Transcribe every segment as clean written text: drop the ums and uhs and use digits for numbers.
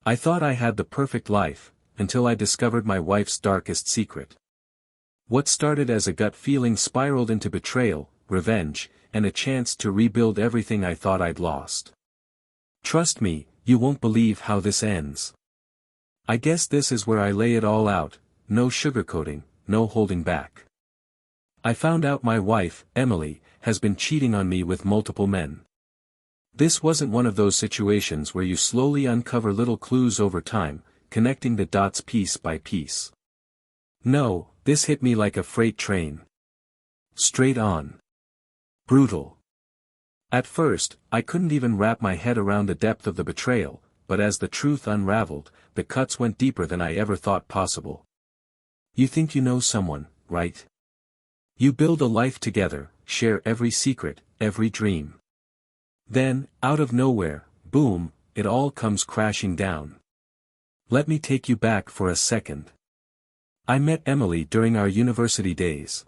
I thought I had the perfect life, until I discovered my wife's darkest secret. What started as a gut feeling spiraled into betrayal, revenge, and a chance to rebuild everything I thought I'd lost. Trust me, you won't believe how this ends. I guess this is where I lay it all out, no sugarcoating, no holding back. I found out my wife, Emily, has been cheating on me with multiple men. This wasn't one of those situations where you slowly uncover little clues over time, connecting the dots piece by piece. No, this hit me like a freight train. Straight on. Brutal. At first, I couldn't even wrap my head around the depth of the betrayal, but as the truth unraveled, the cuts went deeper than I ever thought possible. You think you know someone, right? You build a life together, share every secret, every dream. Then, out of nowhere, boom, it all comes crashing down. Let me take you back for a second. I met Emily during our university days.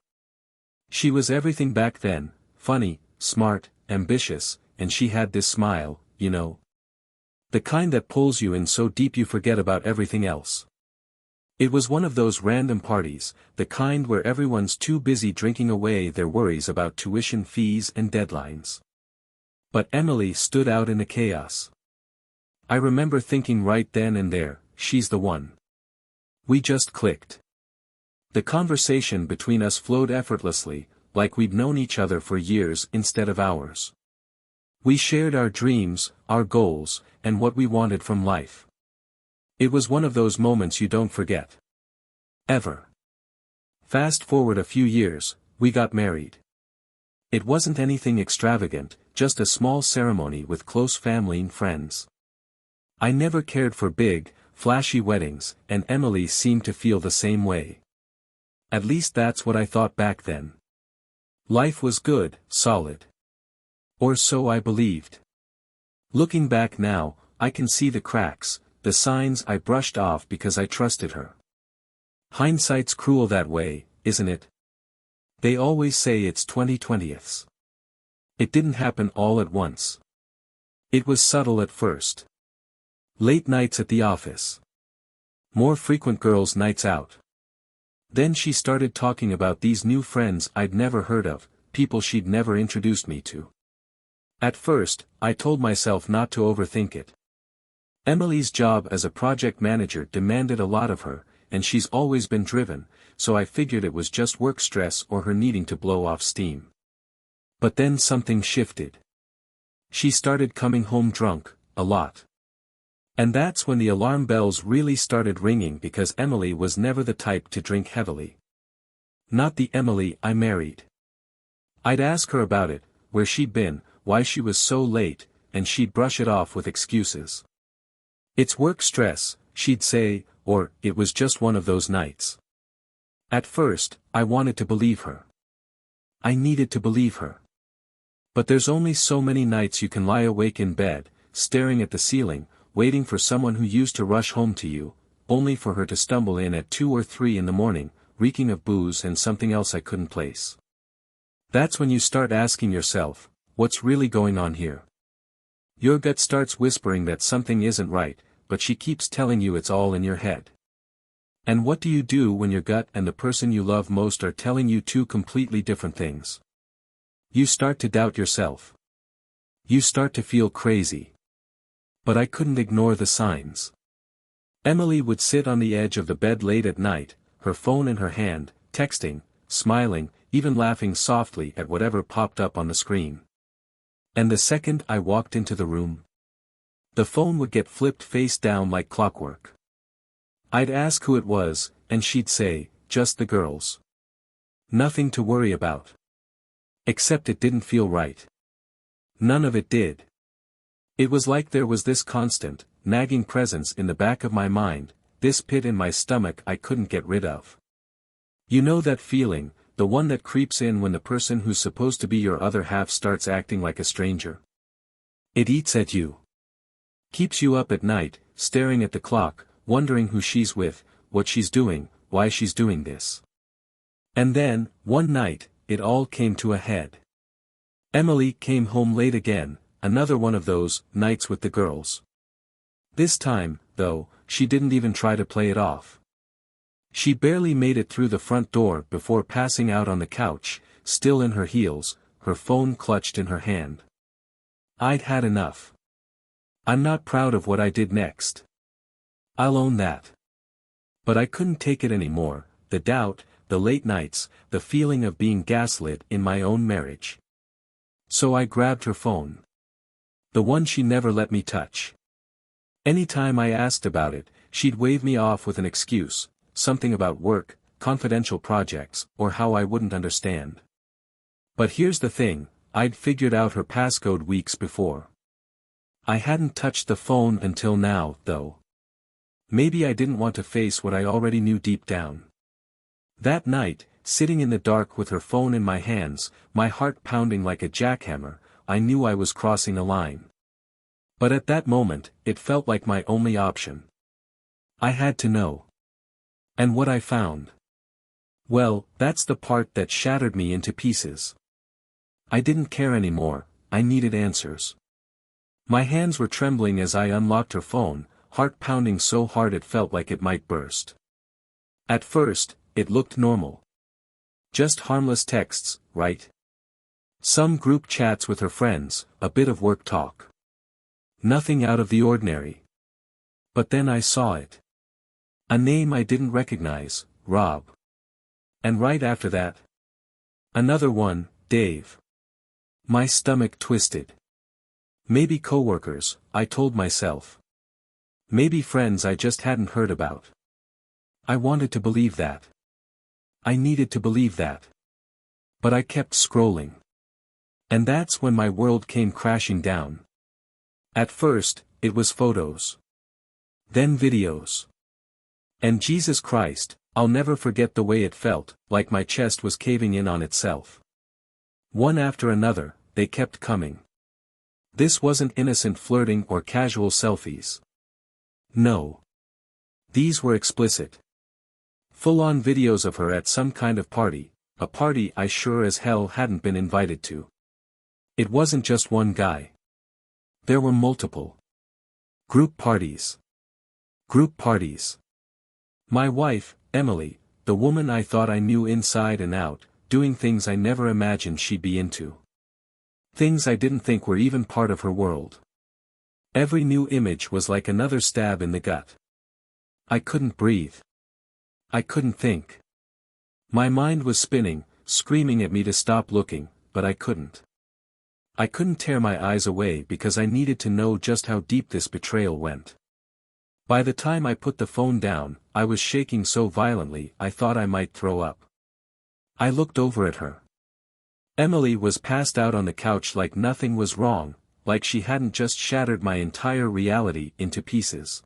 She was everything back then, funny, smart, ambitious, and she had this smile, you know. The kind that pulls you in so deep you forget about everything else. It was one of those random parties, the kind where everyone's too busy drinking away their worries about tuition fees and deadlines. But Emily stood out in the chaos. I remember thinking right then and there, she's the one. We just clicked. The conversation between us flowed effortlessly, like we'd known each other for years instead of hours. We shared our dreams, our goals, and what we wanted from life. It was one of those moments you don't forget. Ever. Fast forward a few years, we got married. It wasn't anything extravagant, just a small ceremony with close family and friends. I never cared for big, flashy weddings, and Emily seemed to feel the same way. At least that's what I thought back then. Life was good, solid. Or so I believed. Looking back now, I can see the cracks, the signs I brushed off because I trusted her. Hindsight's cruel that way, isn't it? They always say it's 20/20ths. It didn't happen all at once. It was subtle at first. Late nights at the office. More frequent girls' nights out. Then she started talking about these new friends I'd never heard of, people she'd never introduced me to. At first, I told myself not to overthink it. Emily's job as a project manager demanded a lot of her, and she's always been driven, so I figured it was just work stress or her needing to blow off steam. But then something shifted. She started coming home drunk, a lot. And that's when the alarm bells really started ringing because Emily was never the type to drink heavily. Not the Emily I married. I'd ask her about it, where she'd been, why she was so late, and she'd brush it off with excuses. It's work stress, she'd say, or, it was just one of those nights. At first, I wanted to believe her. I needed to believe her. But there's only so many nights you can lie awake in bed, staring at the ceiling, waiting for someone who used to rush home to you, only for her to stumble in at 2 or 3 in the morning, reeking of booze and something else I couldn't place. That's when you start asking yourself, what's really going on here? Your gut starts whispering that something isn't right, but she keeps telling you it's all in your head. And what do you do when your gut and the person you love most are telling you two completely different things? You start to doubt yourself. You start to feel crazy. But I couldn't ignore the signs. Emily would sit on the edge of the bed late at night, her phone in her hand, texting, smiling, even laughing softly at whatever popped up on the screen. And the second I walked into the room, the phone would get flipped face down like clockwork. I'd ask who it was, and she'd say, just the girls. Nothing to worry about. Except it didn't feel right. None of it did. It was like there was this constant, nagging presence in the back of my mind, this pit in my stomach I couldn't get rid of. You know that feeling, the one that creeps in when the person who's supposed to be your other half starts acting like a stranger. It eats at you. Keeps you up at night, staring at the clock, wondering who she's with, what she's doing, why she's doing this. And then, one night, it all came to a head. Emily came home late again, another one of those nights with the girls. This time, though, she didn't even try to play it off. She barely made it through the front door before passing out on the couch, still in her heels, her phone clutched in her hand. I'd had enough. I'm not proud of what I did next. I'll own that. But I couldn't take it anymore, the doubt, the late nights, the feeling of being gaslit in my own marriage. So I grabbed her phone. The one she never let me touch. Anytime I asked about it, she'd wave me off with an excuse, something about work, confidential projects, or how I wouldn't understand. But here's the thing, I'd figured out her passcode weeks before. I hadn't touched the phone until now, though. Maybe I didn't want to face what I already knew deep down. That night, sitting in the dark with her phone in my hands, my heart pounding like a jackhammer, I knew I was crossing a line. But at that moment, it felt like my only option. I had to know. And what I found? Well, that's the part that shattered me into pieces. I didn't care anymore, I needed answers. My hands were trembling as I unlocked her phone, heart pounding so hard it felt like it might burst. At first, it looked normal. Just harmless texts, right? Some group chats with her friends, a bit of work talk. Nothing out of the ordinary. But then I saw it. A name I didn't recognize, Rob. And right after that, another one, Dave. My stomach twisted. Maybe coworkers, I told myself. Maybe friends I just hadn't heard about. I wanted to believe that. I needed to believe that. But I kept scrolling. And that's when my world came crashing down. At first, it was photos. Then videos. And Jesus Christ, I'll never forget the way it felt, like my chest was caving in on itself. One after another, they kept coming. This wasn't innocent flirting or casual selfies. No. These were explicit. Full-on videos of her at some kind of party, a party I sure as hell hadn't been invited to. It wasn't just one guy. There were multiple. Group parties. Group parties. My wife, Emily, the woman I thought I knew inside and out, doing things I never imagined she'd be into. Things I didn't think were even part of her world. Every new image was like another stab in the gut. I couldn't breathe. I couldn't think. My mind was spinning, screaming at me to stop looking, but I couldn't. I couldn't tear my eyes away because I needed to know just how deep this betrayal went. By the time I put the phone down, I was shaking so violently I thought I might throw up. I looked over at her. Emily was passed out on the couch like nothing was wrong, like she hadn't just shattered my entire reality into pieces.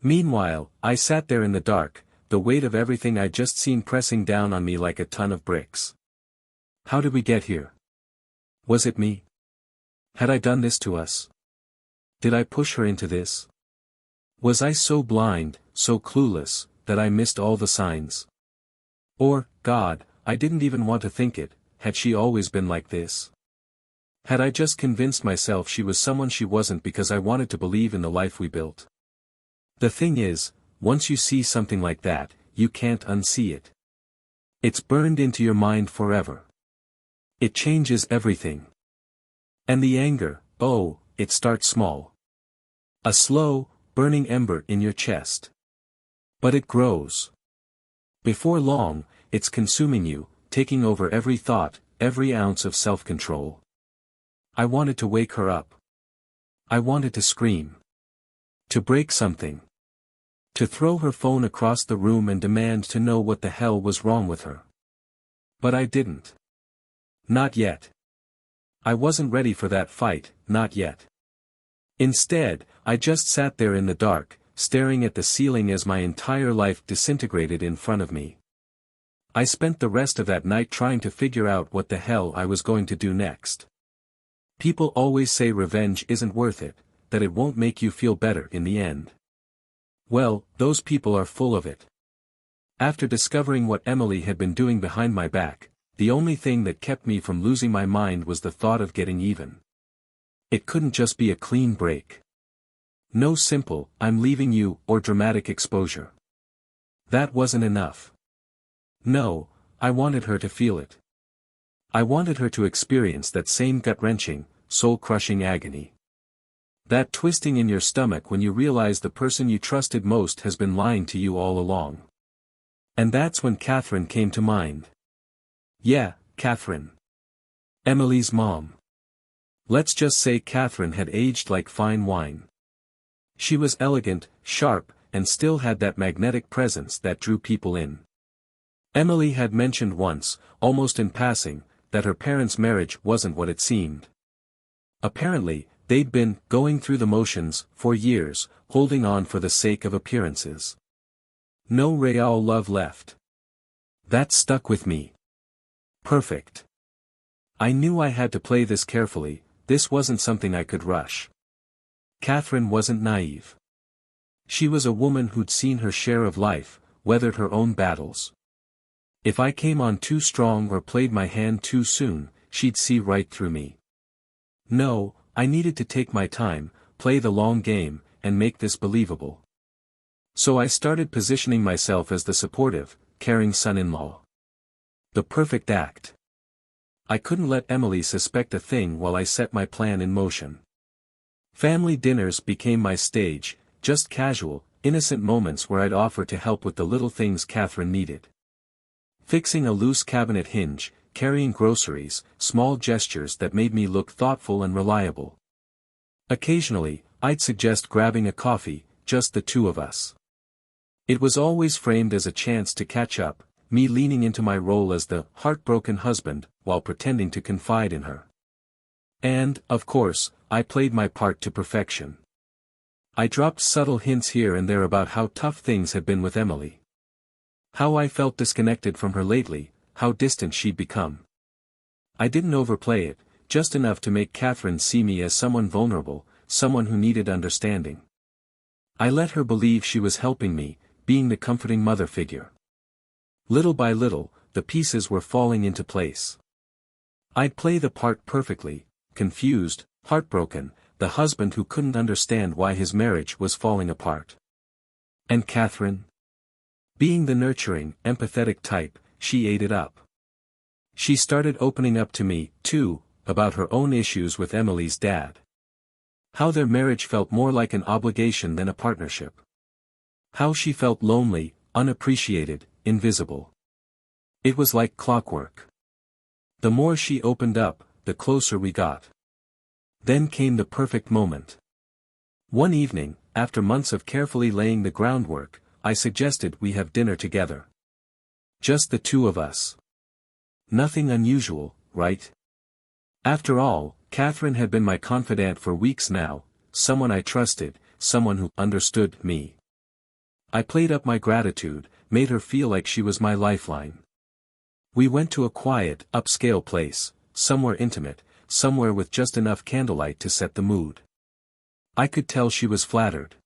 Meanwhile, I sat there in the dark, the weight of everything I'd just seen pressing down on me like a ton of bricks. How did we get here? Was it me? Had I done this to us? Did I push her into this? Was I so blind, so clueless, that I missed all the signs? Or, God, I didn't even want to think it, had she always been like this? Had I just convinced myself she was someone she wasn't because I wanted to believe in the life we built? The thing is, once you see something like that, you can't unsee it. It's burned into your mind forever. It changes everything. And the anger, oh, it starts small. A slow, burning ember in your chest. But it grows. Before long, it's consuming you, taking over every thought, every ounce of self-control. I wanted to wake her up. I wanted to scream. To break something. To throw her phone across the room and demand to know what the hell was wrong with her. But I didn't. Not yet. I wasn't ready for that fight, not yet. Instead, I just sat there in the dark, staring at the ceiling as my entire life disintegrated in front of me. I spent the rest of that night trying to figure out what the hell I was going to do next. People always say revenge isn't worth it, that it won't make you feel better in the end. Well, those people are full of it. After discovering what Emily had been doing behind my back, the only thing that kept me from losing my mind was the thought of getting even. It couldn't just be a clean break. No simple, "I'm leaving you," or dramatic exposure. That wasn't enough. No, I wanted her to feel it. I wanted her to experience that same gut-wrenching, soul-crushing agony. That twisting in your stomach when you realize the person you trusted most has been lying to you all along. And that's when Catherine came to mind. Yeah, Catherine. Emily's mom. Let's just say Catherine had aged like fine wine. She was elegant, sharp, and still had that magnetic presence that drew people in. Emily had mentioned once, almost in passing, that her parents' marriage wasn't what it seemed. Apparently, they'd been going through the motions for years, holding on for the sake of appearances. No real love left. That stuck with me. Perfect. I knew I had to play this carefully. This wasn't something I could rush. Catherine wasn't naive. She was a woman who'd seen her share of life, weathered her own battles. If I came on too strong or played my hand too soon, she'd see right through me. No, I needed to take my time, play the long game, and make this believable. So I started positioning myself as the supportive, caring son-in-law. The perfect act. I couldn't let Emily suspect a thing while I set my plan in motion. Family dinners became my stage, just casual, innocent moments where I'd offer to help with the little things Catherine needed. Fixing a loose cabinet hinge, carrying groceries, small gestures that made me look thoughtful and reliable. Occasionally, I'd suggest grabbing a coffee, just the two of us. It was always framed as a chance to catch up, me leaning into my role as the heartbroken husband, while pretending to confide in her. And, of course, I played my part to perfection. I dropped subtle hints here and there about how tough things had been with Emily. How I felt disconnected from her lately, how distant she'd become. I didn't overplay it, just enough to make Catherine see me as someone vulnerable, someone who needed understanding. I let her believe she was helping me, being the comforting mother figure. Little by little, the pieces were falling into place. I'd play the part perfectly, confused, heartbroken, the husband who couldn't understand why his marriage was falling apart. And Catherine? Being the nurturing, empathetic type, she ate it up. She started opening up to me, too, about her own issues with Emily's dad. How their marriage felt more like an obligation than a partnership. How she felt lonely, unappreciated, invisible. It was like clockwork. The more she opened up, the closer we got. Then came the perfect moment. One evening, after months of carefully laying the groundwork, I suggested we have dinner together. Just the two of us. Nothing unusual, right? After all, Catherine had been my confidant for weeks now, someone I trusted, someone who understood me. I played up my gratitude, made her feel like she was my lifeline. We went to a quiet, upscale place, somewhere intimate, somewhere with just enough candlelight to set the mood. I could tell she was flattered.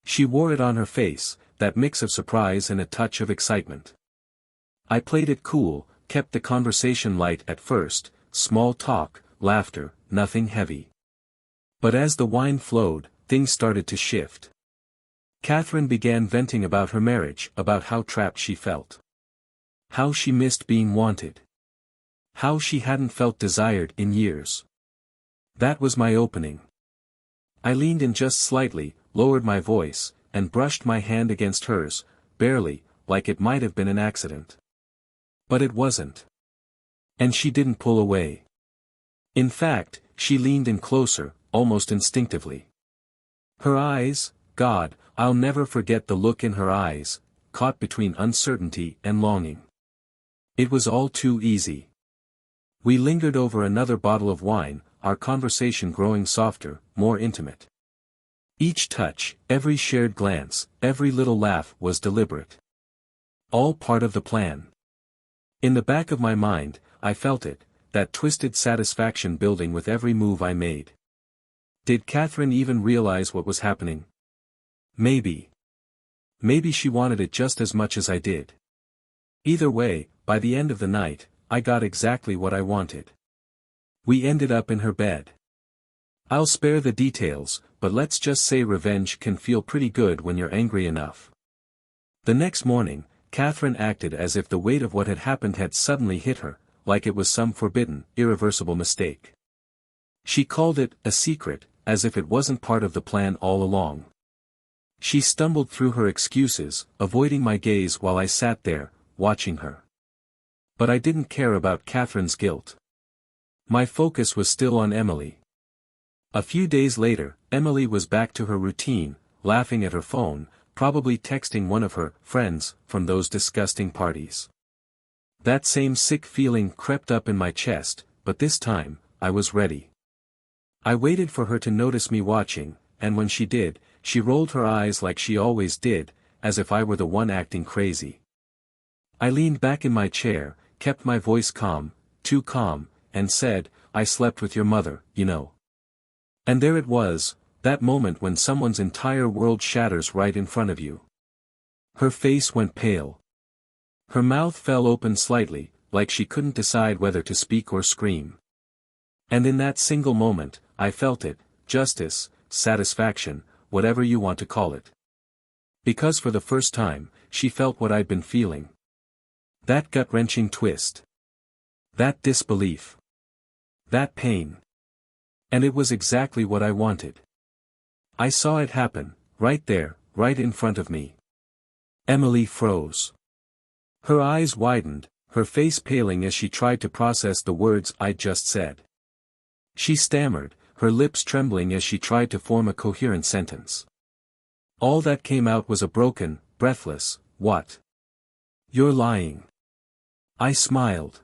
She wore it on her face, that mix of surprise and a touch of excitement. I played it cool, kept the conversation light at first, small talk, laughter, nothing heavy. But as the wine flowed, things started to shift. Catherine began venting about her marriage, about how trapped she felt. How she missed being wanted. How she hadn't felt desired in years. That was my opening. I leaned in just slightly, lowered my voice, and brushed my hand against hers, barely, like it might have been an accident. But it wasn't. And she didn't pull away. In fact, she leaned in closer, almost instinctively. Her eyes, God, I'll never forget the look in her eyes, caught between uncertainty and longing. It was all too easy. We lingered over another bottle of wine, our conversation growing softer, more intimate. Each touch, every shared glance, every little laugh was deliberate. All part of the plan. In the back of my mind, I felt it, that twisted satisfaction building with every move I made. Did Catherine even realize what was happening? Maybe. Maybe she wanted it just as much as I did. Either way, by the end of the night, I got exactly what I wanted. We ended up in her bed. I'll spare the details, but let's just say revenge can feel pretty good when you're angry enough. The next morning, Catherine acted as if the weight of what had happened had suddenly hit her, like it was some forbidden, irreversible mistake. She called it a secret, as if it wasn't part of the plan all along. She stumbled through her excuses, avoiding my gaze while I sat there, watching her. But I didn't care about Catherine's guilt. My focus was still on Emily. A few days later, Emily was back to her routine, laughing at her phone, probably texting one of her friends from those disgusting parties. That same sick feeling crept up in my chest, but this time, I was ready. I waited for her to notice me watching, and when she did, she rolled her eyes like she always did, as if I were the one acting crazy. I leaned back in my chair, kept my voice calm, too calm, and said, "I slept with your mother, you know." And there it was, that moment when someone's entire world shatters right in front of you. Her face went pale. Her mouth fell open slightly, like she couldn't decide whether to speak or scream. And in that single moment, I felt it, justice, satisfaction, whatever you want to call it. Because for the first time, she felt what I'd been feeling. That gut-wrenching twist. That disbelief. That pain. And it was exactly what I wanted. I saw it happen, right there, right in front of me. Emily froze. Her eyes widened, her face paling as she tried to process the words I'd just said. She stammered, her lips trembling as she tried to form a coherent sentence. All that came out was a broken, breathless, "What? You're lying." I smiled.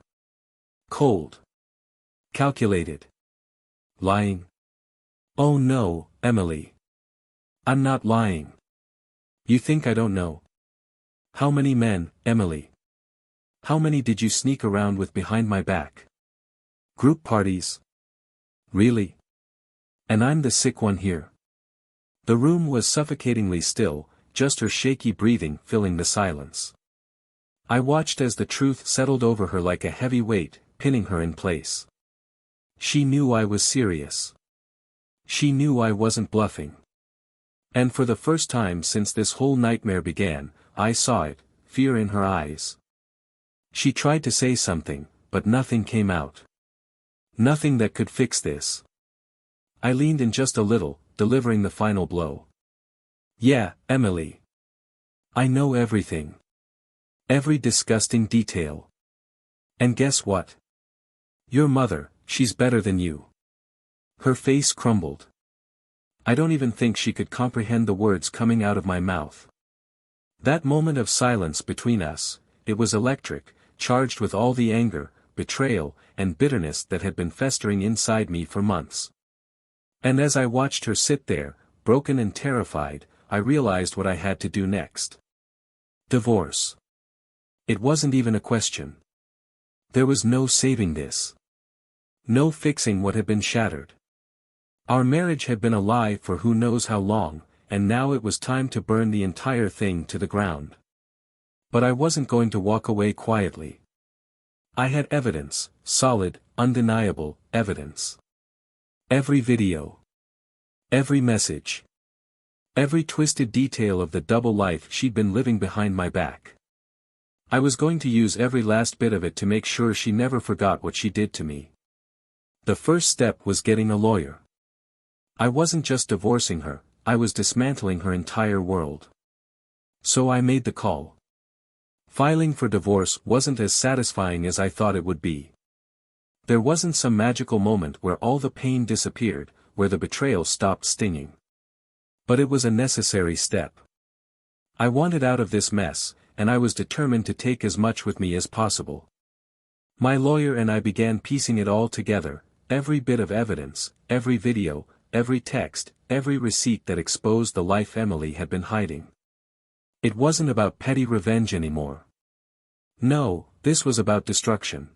Cold. Calculated. Lying? Oh no, Emily. I'm not lying. You think I don't know? How many men, Emily? How many did you sneak around with behind my back? Group parties? Really? And I'm the sick one here. The room was suffocatingly still, just her shaky breathing filling the silence. I watched as the truth settled over her like a heavy weight, pinning her in place. She knew I was serious. She knew I wasn't bluffing. And for the first time since this whole nightmare began, I saw it, fear in her eyes. She tried to say something, but nothing came out. Nothing that could fix this. I leaned in just a little, delivering the final blow. Yeah, Emily. I know everything. Every disgusting detail. And guess what? Your mother, she's better than you. Her face crumbled. I don't even think she could comprehend the words coming out of my mouth. That moment of silence between us, it was electric, charged with all the anger, betrayal, and bitterness that had been festering inside me for months. And as I watched her sit there, broken and terrified, I realized what I had to do next. Divorce. It wasn't even a question. There was no saving this. No fixing what had been shattered. Our marriage had been a lie for who knows how long, and now it was time to burn the entire thing to the ground. But I wasn't going to walk away quietly. I had evidence, solid, undeniable evidence. Every video. Every message. Every twisted detail of the double life she'd been living behind my back. I was going to use every last bit of it to make sure she never forgot what she did to me. The first step was getting a lawyer. I wasn't just divorcing her, I was dismantling her entire world. So I made the call. Filing for divorce wasn't as satisfying as I thought it would be. There wasn't some magical moment where all the pain disappeared, where the betrayal stopped stinging. But it was a necessary step. I wanted out of this mess, and I was determined to take as much with me as possible. My lawyer and I began piecing it all together, every bit of evidence, every video, every text, every receipt that exposed the life Emily had been hiding. It wasn't about petty revenge anymore. No, this was about destruction.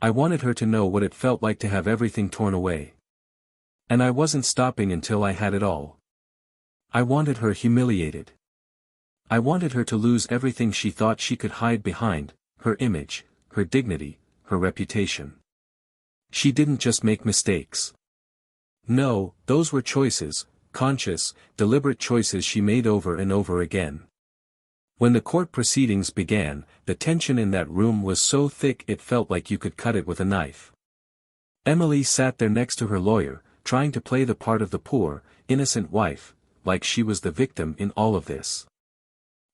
I wanted her to know what it felt like to have everything torn away. And I wasn't stopping until I had it all. I wanted her humiliated. I wanted her to lose everything she thought she could hide behind, her image, her dignity, her reputation. She didn't just make mistakes. No, those were choices, conscious, deliberate choices she made over and over again. When the court proceedings began, the tension in that room was so thick it felt like you could cut it with a knife. Emily sat there next to her lawyer, trying to play the part of the poor, innocent wife, like she was the victim in all of this.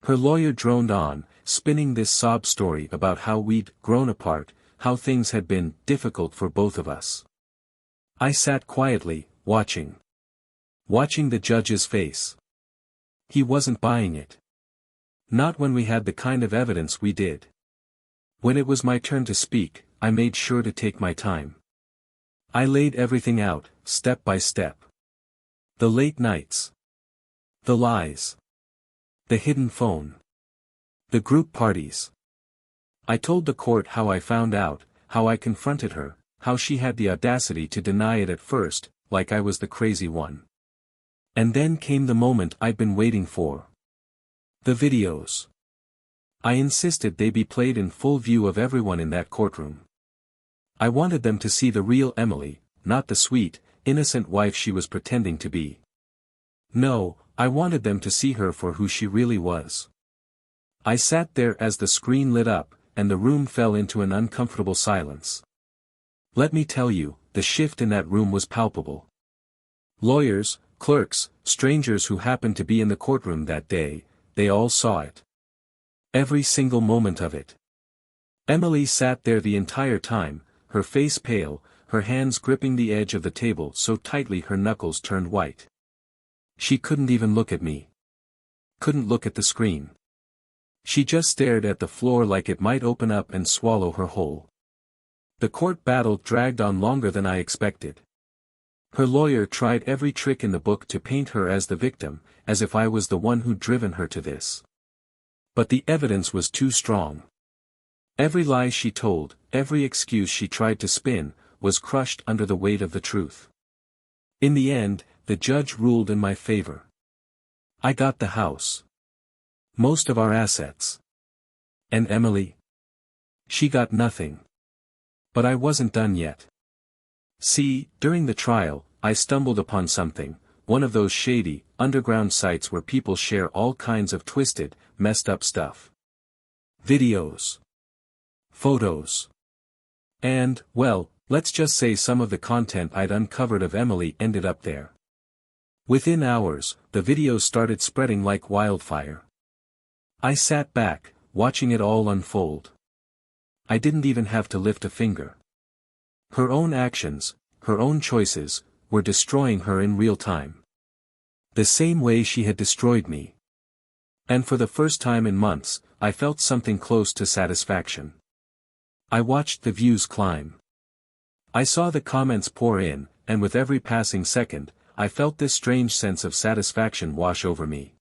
Her lawyer droned on, spinning this sob story about how we'd grown apart, how things had been difficult for both of us. I sat quietly, watching the judge's face. He wasn't buying it. Not when we had the kind of evidence we did. When it was my turn to speak, I made sure to take my time. I laid everything out, step by step. The late nights. The lies. The hidden phone. The group parties. I told the court how I found out, how I confronted her, how she had the audacity to deny it at first, like I was the crazy one. And then came the moment I'd been waiting for. The videos. I insisted they be played in full view of everyone in that courtroom. I wanted them to see the real Emily, not the sweet, innocent wife she was pretending to be. No, I wanted them to see her for who she really was. I sat there as the screen lit up, and the room fell into an uncomfortable silence. Let me tell you, the shift in that room was palpable. Lawyers, clerks, strangers who happened to be in the courtroom that day, they all saw it. Every single moment of it. Emily sat there the entire time, her face pale, her hands gripping the edge of the table so tightly her knuckles turned white. She couldn't even look at me. Couldn't look at the screen. She just stared at the floor like it might open up and swallow her whole. The court battle dragged on longer than I expected. Her lawyer tried every trick in the book to paint her as the victim, as if I was the one who'd driven her to this. But the evidence was too strong. Every lie she told, every excuse she tried to spin, was crushed under the weight of the truth. In the end, the judge ruled in my favor. I got the house. Most of our assets. And Emily? She got nothing. But I wasn't done yet. See, during the trial, I stumbled upon something, one of those shady, underground sites where people share all kinds of twisted, messed up stuff. Videos. Photos. And, well, let's just say some of the content I'd uncovered of Emily ended up there. Within hours, the videos started spreading like wildfire. I sat back, watching it all unfold. I didn't even have to lift a finger. Her own actions, her own choices, were destroying her in real time. The same way she had destroyed me. And for the first time in months, I felt something close to satisfaction. I watched the views climb. I saw the comments pour in, and with every passing second, I felt this strange sense of satisfaction wash over me.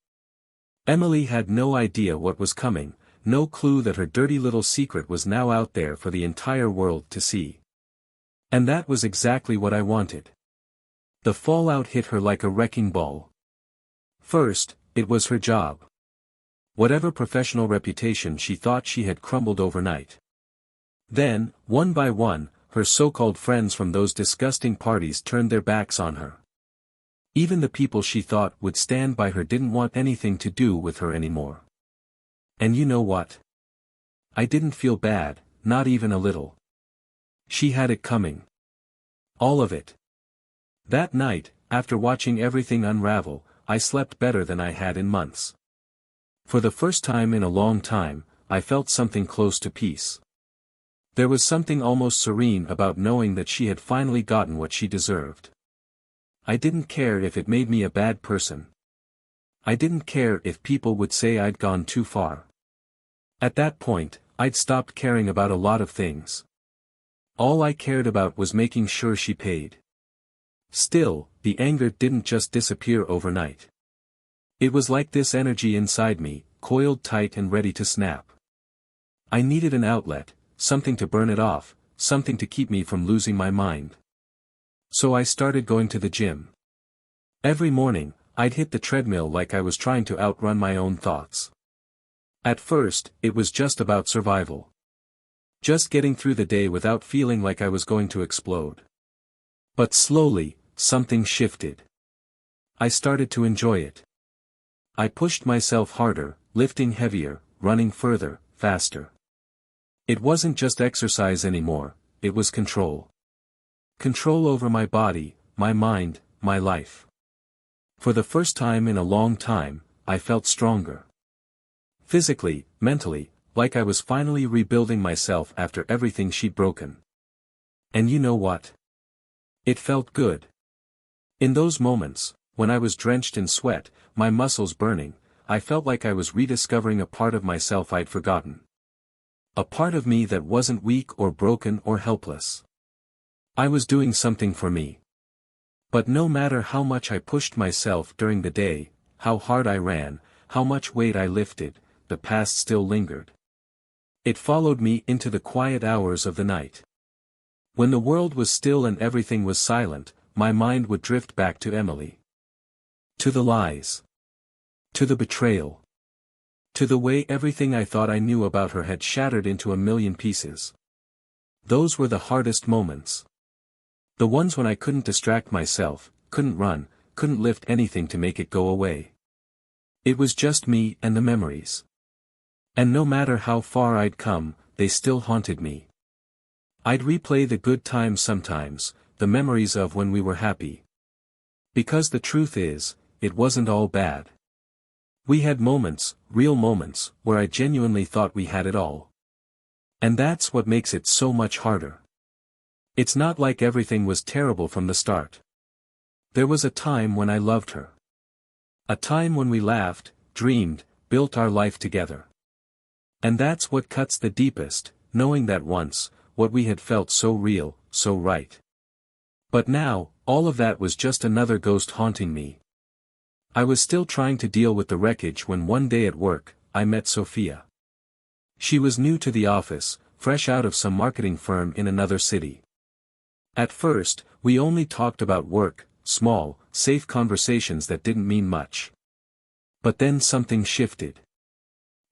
Emily had no idea what was coming, no clue that her dirty little secret was now out there for the entire world to see. And that was exactly what I wanted. The fallout hit her like a wrecking ball. First, it was her job. Whatever professional reputation she thought she had crumbled overnight. Then, one by one, her so-called friends from those disgusting parties turned their backs on her. Even the people she thought would stand by her didn't want anything to do with her anymore. And you know what? I didn't feel bad, not even a little. She had it coming. All of it. That night, after watching everything unravel, I slept better than I had in months. For the first time in a long time, I felt something close to peace. There was something almost serene about knowing that she had finally gotten what she deserved. I didn't care if it made me a bad person. I didn't care if people would say I'd gone too far. At that point, I'd stopped caring about a lot of things. All I cared about was making sure she paid. Still, the anger didn't just disappear overnight. It was like this energy inside me, coiled tight and ready to snap. I needed an outlet, something to burn it off, something to keep me from losing my mind. So I started going to the gym. Every morning, I'd hit the treadmill like I was trying to outrun my own thoughts. At first, it was just about survival. Just getting through the day without feeling like I was going to explode. But slowly, something shifted. I started to enjoy it. I pushed myself harder, lifting heavier, running further, faster. It wasn't just exercise anymore, it was control. Control over my body, my mind, my life. For the first time in a long time, I felt stronger. Physically, mentally, like I was finally rebuilding myself after everything she'd broken. And you know what? It felt good. In those moments, when I was drenched in sweat, my muscles burning, I felt like I was rediscovering a part of myself I'd forgotten. A part of me that wasn't weak or broken or helpless. I was doing something for me. But no matter how much I pushed myself during the day, how hard I ran, how much weight I lifted, the past still lingered. It followed me into the quiet hours of the night. When the world was still and everything was silent, my mind would drift back to Emily. To the lies. To the betrayal. To the way everything I thought I knew about her had shattered into a million pieces. Those were the hardest moments. The ones when I couldn't distract myself, couldn't run, couldn't lift anything to make it go away. It was just me and the memories. And no matter how far I'd come, they still haunted me. I'd replay the good times sometimes, the memories of when we were happy. Because the truth is, it wasn't all bad. We had moments, real moments, where I genuinely thought we had it all. And that's what makes it so much harder. It's not like everything was terrible from the start. There was a time when I loved her. A time when we laughed, dreamed, built our life together. And that's what cuts the deepest, knowing that once, what we had felt so real, so right. But now, all of that was just another ghost haunting me. I was still trying to deal with the wreckage when one day at work, I met Sophia. She was new to the office, fresh out of some marketing firm in another city. At first, we only talked about work, small, safe conversations that didn't mean much. But then something shifted.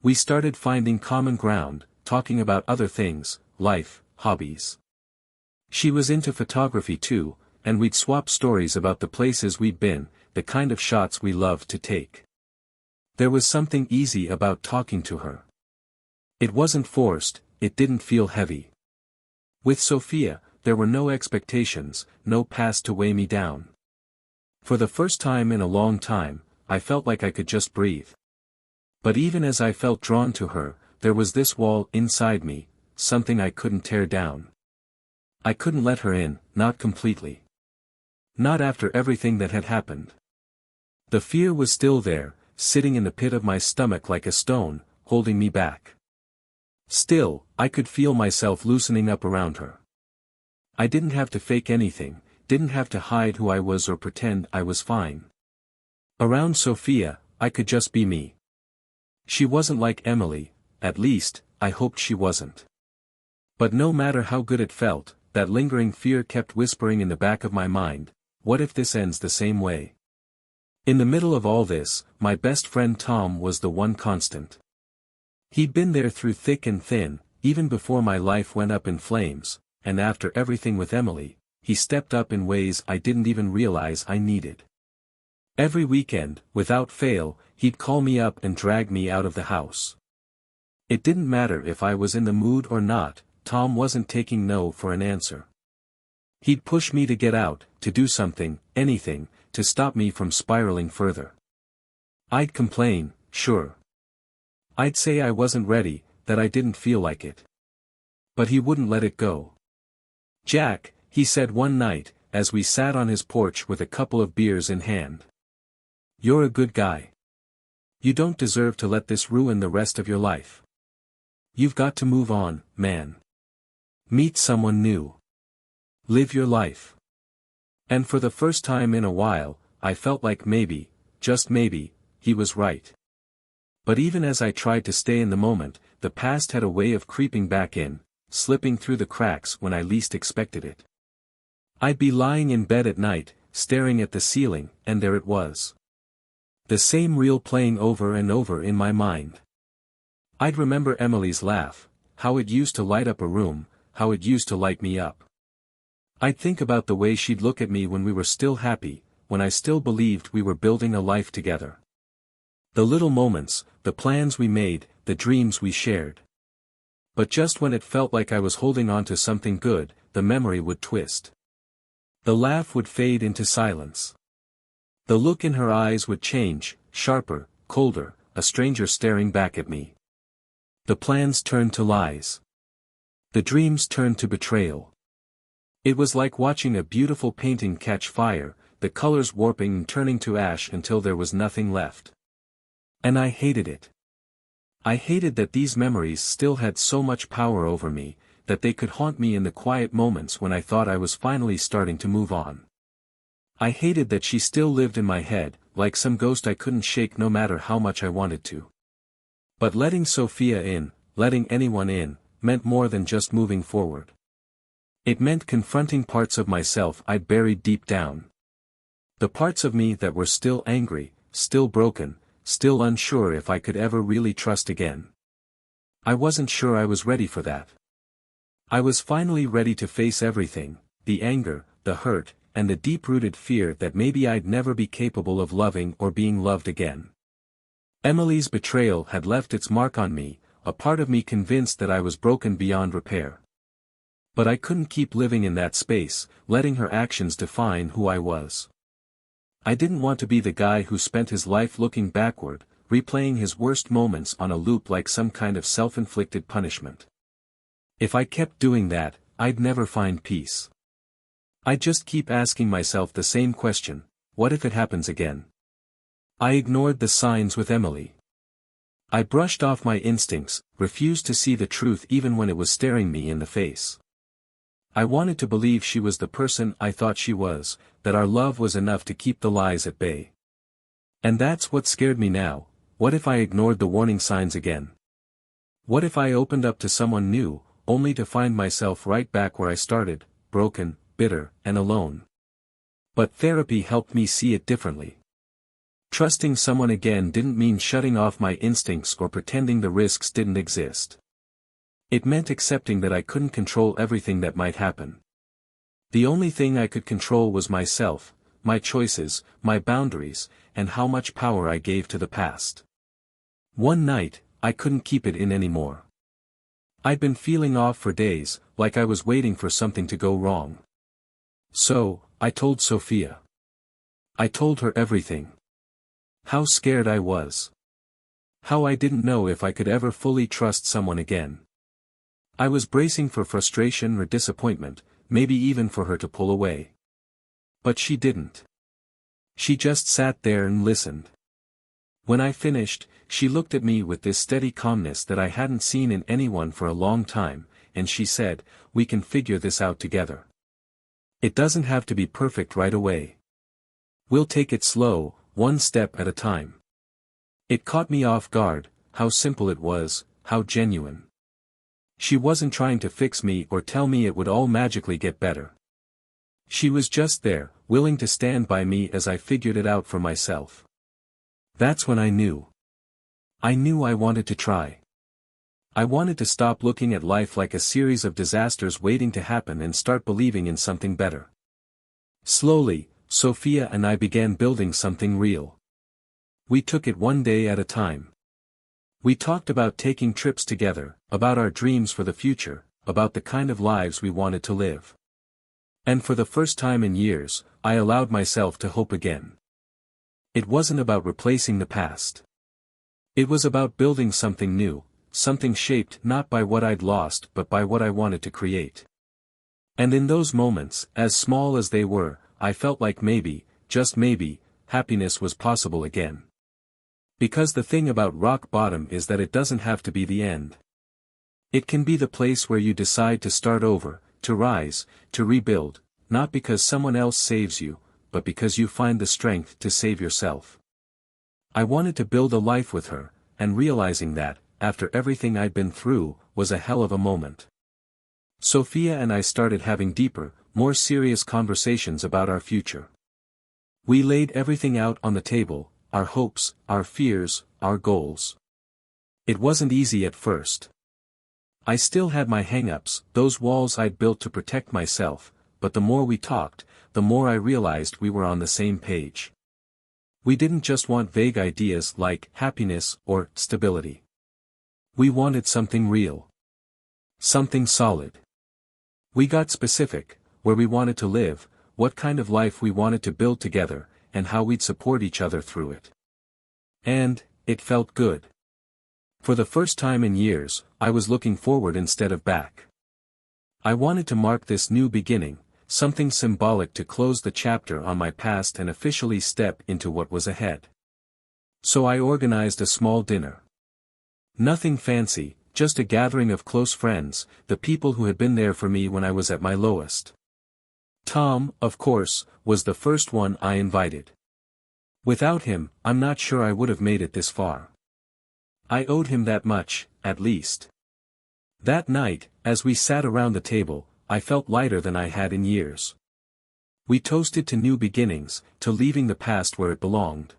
We started finding common ground, talking about other things, life, hobbies. She was into photography too, and we'd swap stories about the places we'd been, the kind of shots we loved to take. There was something easy about talking to her. It wasn't forced, it didn't feel heavy. With Sophia, there were no expectations, no past to weigh me down. For the first time in a long time, I felt like I could just breathe. But even as I felt drawn to her, there was this wall inside me, something I couldn't tear down. I couldn't let her in, not completely. Not after everything that had happened. The fear was still there, sitting in the pit of my stomach like a stone, holding me back. Still, I could feel myself loosening up around her. I didn't have to fake anything, didn't have to hide who I was or pretend I was fine. Around Sophia, I could just be me. She wasn't like Emily, at least, I hoped she wasn't. But no matter how good it felt, that lingering fear kept whispering in the back of my mind, what if this ends the same way? In the middle of all this, my best friend Tom was the one constant. He'd been there through thick and thin, even before my life went up in flames, and after everything with Emily, he stepped up in ways I didn't even realize I needed. Every weekend, without fail, he'd call me up and drag me out of the house. It didn't matter if I was in the mood or not, Tom wasn't taking no for an answer. He'd push me to get out, to do something, anything, to stop me from spiraling further. I'd complain, sure. I'd say I wasn't ready, that I didn't feel like it. But he wouldn't let it go. "Jack," he said one night, as we sat on his porch with a couple of beers in hand. "You're a good guy. You don't deserve to let this ruin the rest of your life. You've got to move on, man. Meet someone new. Live your life." And for the first time in a while, I felt like maybe, just maybe, he was right. But even as I tried to stay in the moment, the past had a way of creeping back in, slipping through the cracks when I least expected it. I'd be lying in bed at night, staring at the ceiling, and there it was. The same reel playing over and over in my mind. I'd remember Emily's laugh, how it used to light up a room, how it used to light me up. I'd think about the way she'd look at me when we were still happy, when I still believed we were building a life together. The little moments, the plans we made, the dreams we shared. But just when it felt like I was holding on to something good, the memory would twist. The laugh would fade into silence. The look in her eyes would change, sharper, colder, a stranger staring back at me. The plans turned to lies. The dreams turned to betrayal. It was like watching a beautiful painting catch fire, the colors warping and turning to ash until there was nothing left. And I hated it. I hated that these memories still had so much power over me, that they could haunt me in the quiet moments when I thought I was finally starting to move on. I hated that she still lived in my head, like some ghost I couldn't shake no matter how much I wanted to. But letting Sophia in, letting anyone in, meant more than just moving forward. It meant confronting parts of myself I'd buried deep down. The parts of me that were still angry, still broken, still unsure if I could ever really trust again. I wasn't sure I was ready for that. I was finally ready to face everything, the anger, the hurt, and the deep-rooted fear that maybe I'd never be capable of loving or being loved again. Emily's betrayal had left its mark on me, a part of me convinced that I was broken beyond repair. But I couldn't keep living in that space, letting her actions define who I was. I didn't want to be the guy who spent his life looking backward, replaying his worst moments on a loop like some kind of self-inflicted punishment. If I kept doing that, I'd never find peace. I'd just keep asking myself the same question, what if it happens again? I ignored the signs with Emily. I brushed off my instincts, refused to see the truth even when it was staring me in the face. I wanted to believe she was the person I thought she was, that our love was enough to keep the lies at bay. And that's what scared me now. What if I ignored the warning signs again? What if I opened up to someone new, only to find myself right back where I started, broken, bitter, and alone? But therapy helped me see it differently. Trusting someone again didn't mean shutting off my instincts or pretending the risks didn't exist. It meant accepting that I couldn't control everything that might happen. The only thing I could control was myself, my choices, my boundaries, and how much power I gave to the past. One night, I couldn't keep it in anymore. I'd been feeling off for days, like I was waiting for something to go wrong. So, I told Sophia. I told her everything. How scared I was. How I didn't know if I could ever fully trust someone again. I was bracing for frustration or disappointment, maybe even for her to pull away. But she didn't. She just sat there and listened. When I finished, she looked at me with this steady calmness that I hadn't seen in anyone for a long time, and she said, "We can figure this out together. It doesn't have to be perfect right away. We'll take it slow, one step at a time." It caught me off guard, how simple it was, how genuine. She wasn't trying to fix me or tell me it would all magically get better. She was just there, willing to stand by me as I figured it out for myself. That's when I knew. I knew I wanted to try. I wanted to stop looking at life like a series of disasters waiting to happen and start believing in something better. Slowly, Sophia and I began building something real. We took it one day at a time. We talked about taking trips together, about our dreams for the future, about the kind of lives we wanted to live. And for the first time in years, I allowed myself to hope again. It wasn't about replacing the past. It was about building something new, something shaped not by what I'd lost but by what I wanted to create. And in those moments, as small as they were, I felt like maybe, just maybe, happiness was possible again. Because the thing about rock bottom is that it doesn't have to be the end. It can be the place where you decide to start over, to rise, to rebuild, not because someone else saves you, but because you find the strength to save yourself. I wanted to build a life with her, and realizing that, after everything I'd been through, was a hell of a moment. Sophia and I started having deeper, more serious conversations about our future. We laid everything out on the table, our hopes, our fears, our goals. It wasn't easy at first. I still had my hang-ups, those walls I'd built to protect myself, but the more we talked, the more I realized we were on the same page. We didn't just want vague ideas like happiness or stability. We wanted something real. Something solid. We got specific, where we wanted to live, what kind of life we wanted to build together, and how we'd support each other through it. And, it felt good. For the first time in years, I was looking forward instead of back. I wanted to mark this new beginning, something symbolic to close the chapter on my past and officially step into what was ahead. So I organized a small dinner. Nothing fancy, just a gathering of close friends, the people who had been there for me when I was at my lowest. Tom, of course, was the first one I invited. Without him, I'm not sure I would have made it this far. I owed him that much, at least. That night, as we sat around the table, I felt lighter than I had in years. We toasted to new beginnings, to leaving the past where it belonged.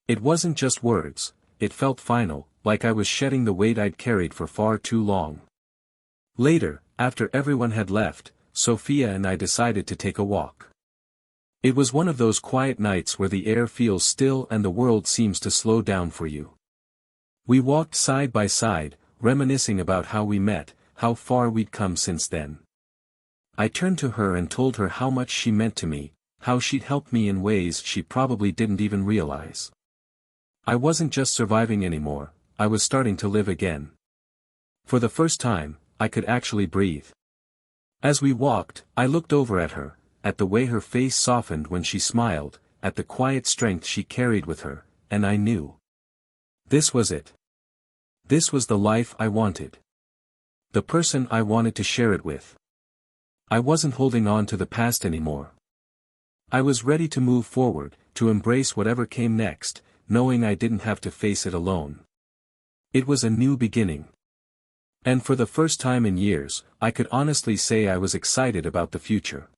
It wasn't just words, it felt final, like I was shedding the weight I'd carried for far too long. Later, after everyone had left, Sophia and I decided to take a walk. It was one of those quiet nights where the air feels still and the world seems to slow down for you. We walked side by side, reminiscing about how we met, how far we'd come since then. I turned to her and told her how much she meant to me, how she'd helped me in ways she probably didn't even realize. I wasn't just surviving anymore, I was starting to live again. For the first time, I could actually breathe. As we walked, I looked over at her, at the way her face softened when she smiled, at the quiet strength she carried with her, and I knew. This was it. This was the life I wanted. The person I wanted to share it with. I wasn't holding on to the past anymore. I was ready to move forward, to embrace whatever came next, knowing I didn't have to face it alone. It was a new beginning. And for the first time in years, I could honestly say I was excited about the future.